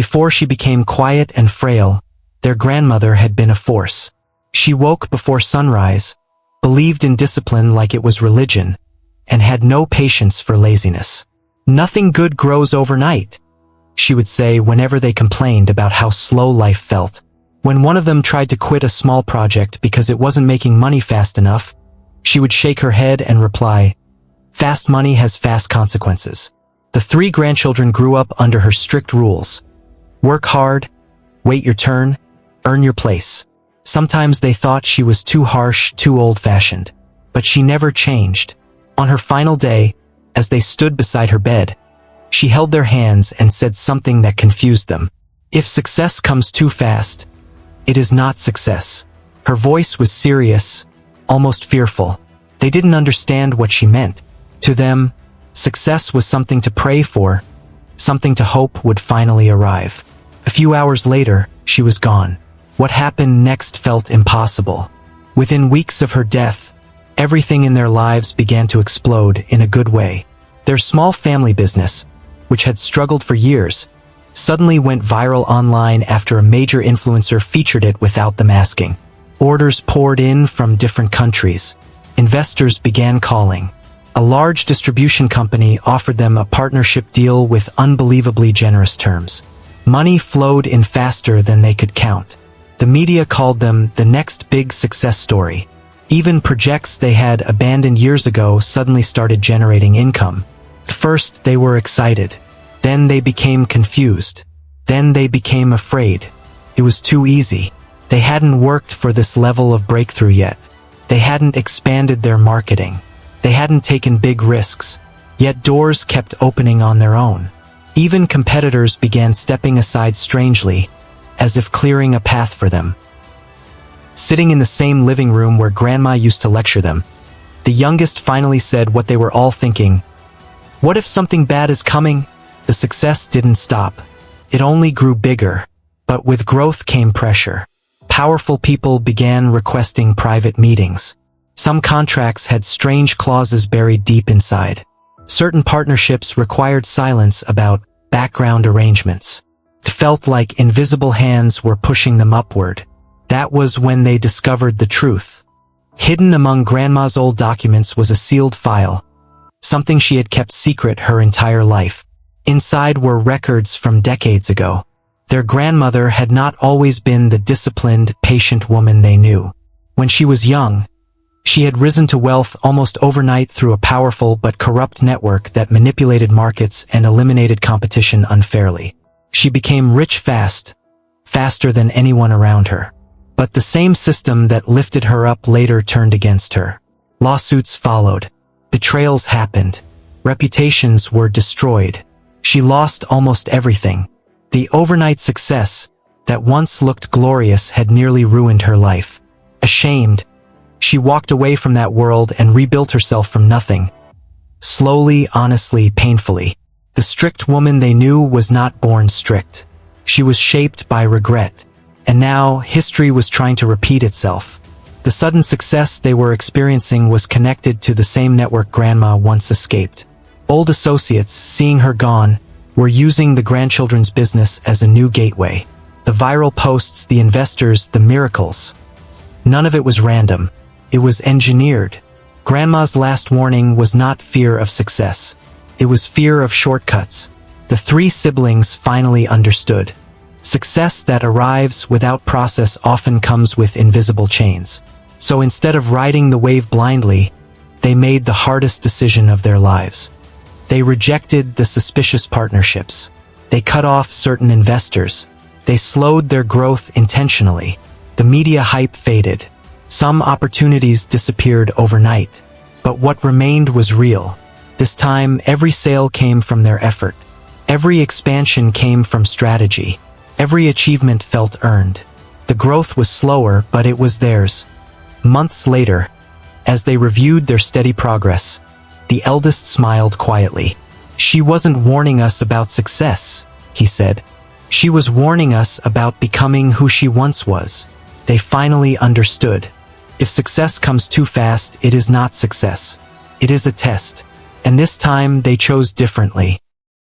Before she became quiet and frail, their grandmother had been a force. She woke before sunrise, believed in discipline like it was religion, and had no patience for laziness. "Nothing good grows overnight," she would say whenever they complained about how slow life felt. When one of them tried to quit a small project because it wasn't making money fast enough, she would shake her head and reply, "Fast money has fast consequences." The three grandchildren grew up under her strict rules. Work hard, wait your turn, earn your place. Sometimes they thought she was too harsh, too old-fashioned. But she never changed. On her final day, as they stood beside her bed, she held their hands and said something that confused them. "If success comes too fast, it is not success." Her voice was serious, almost fearful. They didn't understand what she meant. To them, success was something to pray for, something to hope would finally arrive. A few hours later, she was gone. What happened next felt impossible. Within weeks of her death, everything in their lives began to explode in a good way. Their small family business, which had struggled for years, suddenly went viral online after a major influencer featured it without them asking. Orders poured in from different countries. Investors began calling. A large distribution company offered them a partnership deal with unbelievably generous terms. Money flowed in faster than they could count. The media called them the next big success story. Even projects they had abandoned years ago suddenly started generating income. At first, they were excited. Then they became confused. Then they became afraid. It was too easy. They hadn't worked for this level of breakthrough yet. They hadn't expanded their marketing. They hadn't taken big risks. Yet doors kept opening on their own. Even competitors began stepping aside strangely, as if clearing a path for them. Sitting in the same living room where Grandma used to lecture them, the youngest finally said what they were all thinking. "What if something bad is coming?" The success didn't stop. It only grew bigger. But with growth came pressure. Powerful people began requesting private meetings. Some contracts had strange clauses buried deep inside. Certain partnerships required silence about background arrangements. It felt like invisible hands were pushing them upward. That was when they discovered the truth. Hidden among Grandma's old documents was a sealed file, something she had kept secret her entire life. Inside were records from decades ago. Their grandmother had not always been the disciplined, patient woman they knew. When she was young, she had risen to wealth almost overnight through a powerful but corrupt network that manipulated markets and eliminated competition unfairly. She became rich fast, faster than anyone around her. But the same system that lifted her up later turned against her. Lawsuits followed. Betrayals happened. Reputations were destroyed. She lost almost everything. The overnight success that once looked glorious had nearly ruined her life. Ashamed, she walked away from that world and rebuilt herself from nothing. Slowly, honestly, painfully. The strict woman they knew was not born strict. She was shaped by regret. And now, history was trying to repeat itself. The sudden success they were experiencing was connected to the same network Grandma once escaped. Old associates, seeing her gone, were using the grandchildren's business as a new gateway. The viral posts, the investors, the miracles. None of it was random. It was engineered. Grandma's last warning was not fear of success. It was fear of shortcuts. The three siblings finally understood. Success that arrives without process often comes with invisible chains. So instead of riding the wave blindly, they made the hardest decision of their lives. They rejected the suspicious partnerships. They cut off certain investors. They slowed their growth intentionally. The media hype faded. Some opportunities disappeared overnight. But what remained was real. This time, every sale came from their effort. Every expansion came from strategy. Every achievement felt earned. The growth was slower, but it was theirs. Months later, as they reviewed their steady progress, the eldest smiled quietly. "She wasn't warning us about success," he said. "She was warning us about becoming who she once was." They finally understood. If success comes too fast, it is not success. It is a test. And this time, they chose differently.